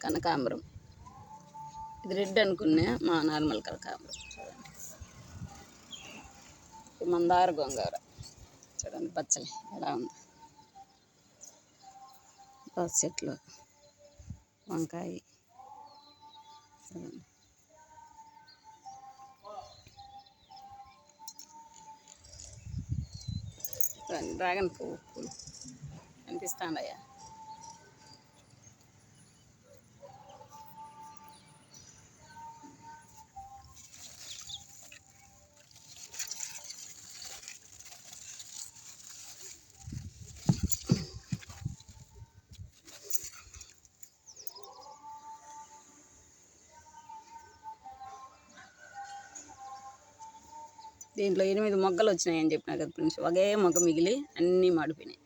కనకాంబరం. ఇది రెడ్ అనుకున్నా, మా నార్మల్ కనకాంబరం. చూడండి, మందార గోంగూర. చూడండి పచ్చడి ఎలా ఉంది. దోస చెట్లు, వంకాయ. చూడండి, డ్రాగన్ పువ్వు కనిపిస్తాండయ్యా. దీంట్లో 8 మొగ్గలు వచ్చినాయని చెప్పినా కదా ఫ్రెండ్స్. ఒకే మొగ్గ మిగిలి అన్నీ మాడిపోయినాయి.